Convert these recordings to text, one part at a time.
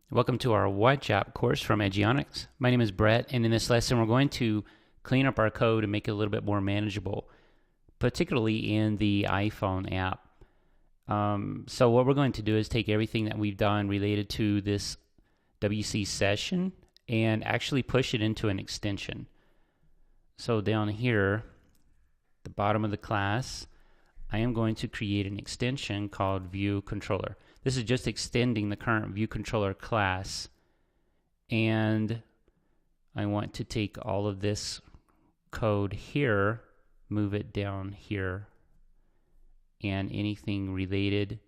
Welcome to our Watch app course from Edgeonics. My name is Brett, and in this lesson we're going to clean up our code and make it a little bit more manageable, particularly in the iPhone app. So what we're going to do is take everything that we've done related to this WC session and actually push it into an extension. So down here, the bottom of the class, I am going to create an extension called View Controller. This is just extending the current View Controller class, and I want to take all of this code here, move it down here, and anything related.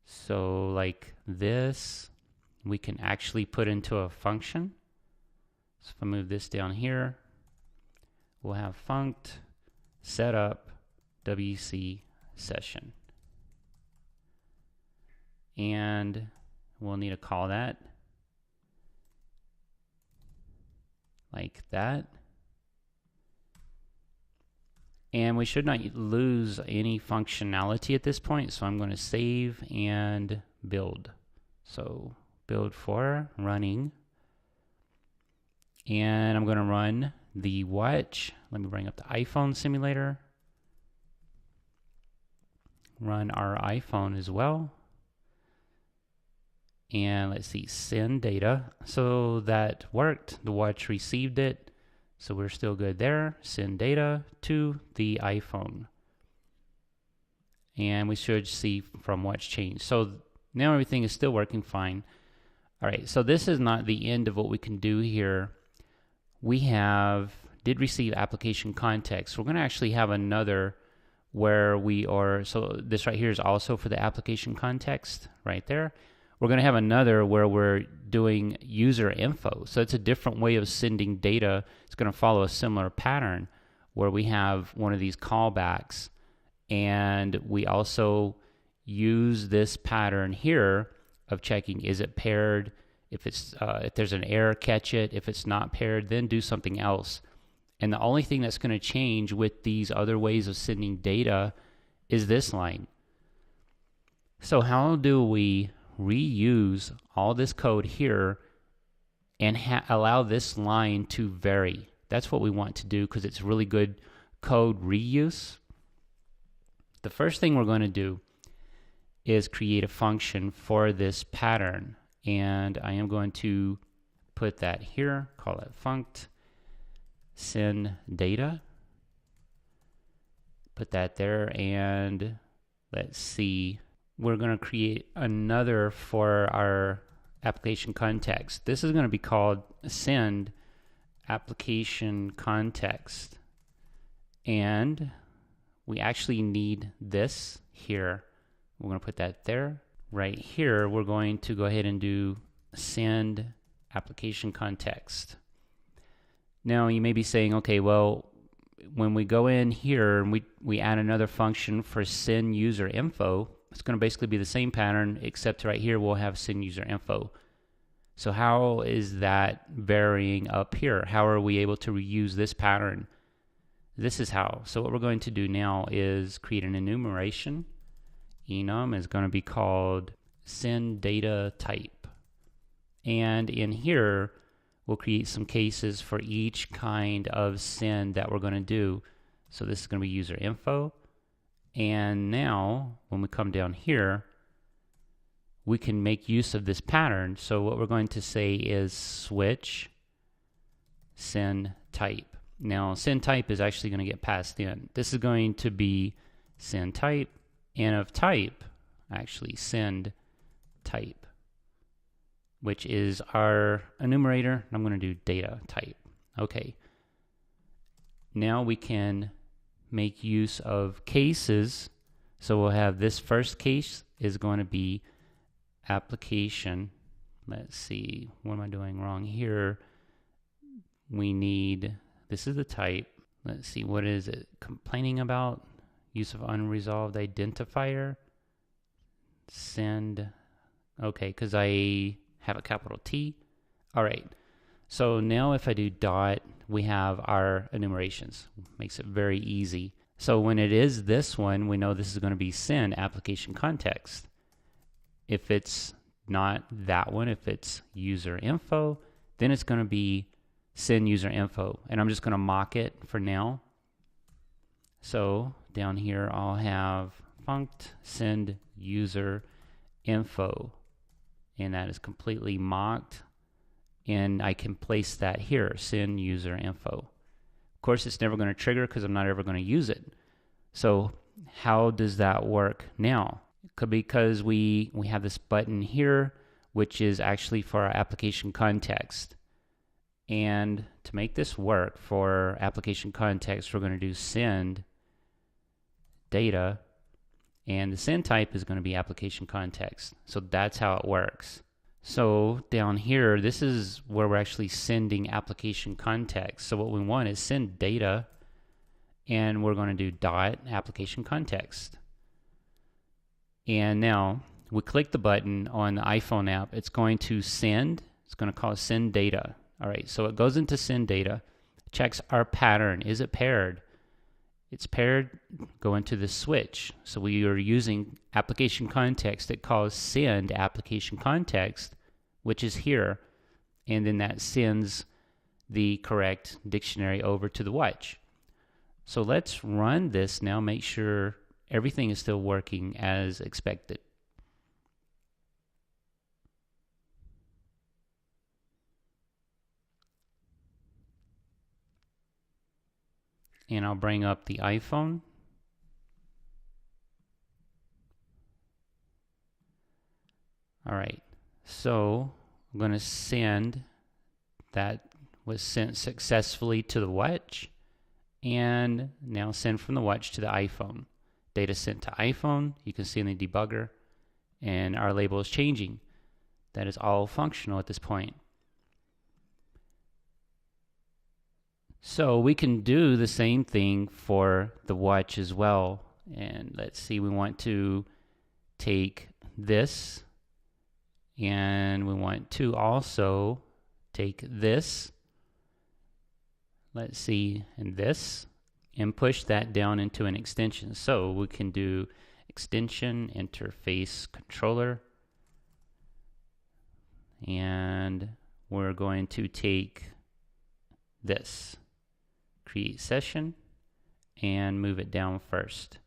So like this, we can actually put into a function. So if I move this down here, we'll have funct setup WC session. And we'll need to call that like that. And we should not lose any functionality at this point, so I'm going to save and build. So build for running. And I'm going to run the watch. Let me bring up the iPhone simulator. Run our iPhone as well. And let's see, send data. So that worked. The watch received it. So we're still good there. Send data to the iPhone. And we should see from watch change. So now everything is still working fine. All right, so this is not the end of what we can do here. We did receive application context. We're going to actually have another where we are, so this right here is also for the application context right there. We're going to have another where we're doing user info. So it's a different way of sending data. It's going to follow a similar pattern where we have one of these callbacks, and we also use this pattern here of checking, is it paired? If there's an error, catch it. If it's not paired, then do something else. And the only thing that's going to change with these other ways of sending data is this line. So how do we reuse all this code here and allow this line to vary? That's what we want to do because it's really good code reuse. The first thing we're going to do is create a function for this pattern, and I am going to put that here, call it funct send data, put that there, and let's see, we're going to create another for our application context. This is going to be called send application context, and we actually need this here. We're going to put that there. Right here, we're going to go ahead and do send application context. Now you may be saying, okay, well, when we go in here and we add another function for send user info, it's going to basically be the same pattern, except right here we'll have send user info. So how is that varying up here? How are we able to reuse this pattern? This is how. So what we're going to do now is create an enumeration. Enum is going to be called send data type. And in here, we'll create some cases for each kind of send that we're going to do. So this is going to be user info. And now, when we come down here, we can make use of this pattern. So what we're going to say is switch send type. Now, send type is actually going to get passed in. This is going to be send type, and of type, actually send type, which is our enumerator. I'm going to do data type. Okay. Now we can make use of cases. So we'll have this first case is going to be application. Let's see, what am I doing wrong here? We need, this is the type. Let's see, what is it complaining about? Use of unresolved identifier. Send, okay, because I have a capital T. All right, so now if I do dot, we have our enumerations. Makes it very easy. So when it is this one, we know this is going to be send application context. If it's not that one. If it's user info, then it's going to be send user info. And I'm just going to mock it for now. So down here, I'll have funct send user info. And that is completely mocked. And I can place that here, send user info. Of course, it's never going to trigger because I'm not ever going to use it. So how does that work now? Because we have this button here, which is actually for our application context. And to make this work for application context, we're going to do send data, and the send type is going to be application context. So that's how it works. So down here, this is where we're actually sending application context. So what we want is send data, and we're going to do dot application context. And now we click the button on the iPhone app. It's going to send. It's going to call send data. All right, so it goes into send data, checks our pattern. Is it paired? It's paired. Go into the switch. So we are using application context. It calls send application context, which is here, and then that sends the correct dictionary over to the watch. So let's run this now, make sure everything is still working as expected. And I'll bring up the iPhone. All right, so I'm going to send that was sent successfully to the watch, and now send from the watch to the iPhone. Data sent to iPhone, you can see in the debugger, and our label is changing. That is all functional at this point. So we can do the same thing for the watch as well. And let's see, we want to take this, and we want to also take this, let's see, and this, and push that down into an extension. So we can do extension interface controller, and we're going to take this, create session, and move it down first.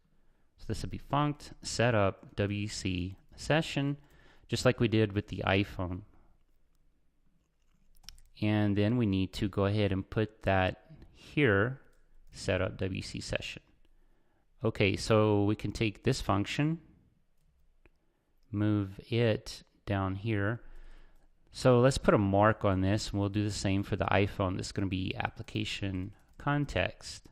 So this would be funct setup WC session, just like we did with the iPhone. And then we need to go ahead and put that here, setup WC session. Okay, so we can take this function, move it down here. So let's put a mark on this, and we'll do the same for the iPhone. This is going to be application context.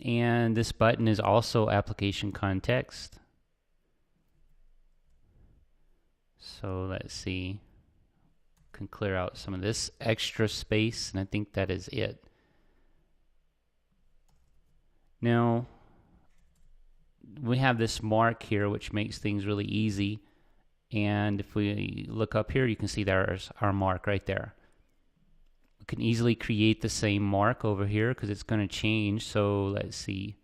And this button is also application context. So let's see. Can clear out some of this extra space, and I think that is it. Now, we have this mark here, which makes things really easy. And if we look up here, you can see there's our mark right there. We can easily create the same mark over here because it's going to change. So let's see.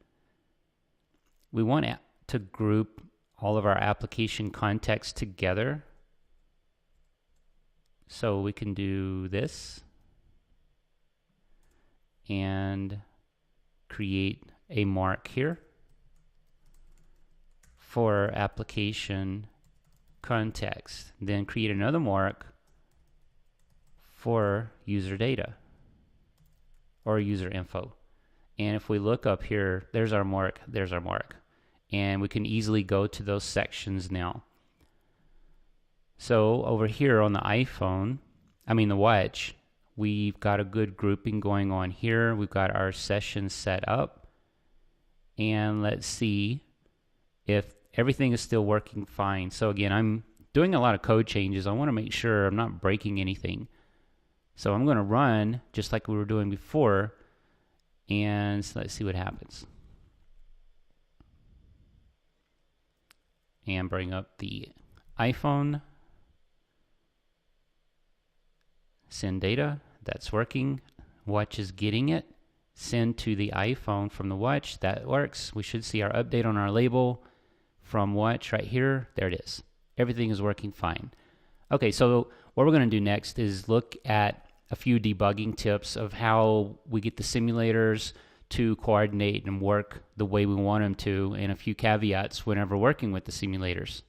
We want to group all of our application context together. So we can do this and create a mark here for application context. Then create another mark for user data or user info. And if we look up here, there's our mark, there's our mark. And we can easily go to those sections now. So over here on the the watch, we've got a good grouping going on here. We've got our session set up. And let's see if everything is still working fine. So again, I'm doing a lot of code changes. I want to make sure I'm not breaking anything. So I'm going to run just like we were doing before. And so let's see what happens. And bring up the iPhone. Send data, that's working. Watch is getting it. Send to the iPhone from the watch, that works. We should see our update on our label from Watch right here. There it is. Everything is working fine. Okay, so what we're going to do next is look at a few debugging tips of how we get the simulators to coordinate and work the way we want them to, and a few caveats whenever working with the simulators.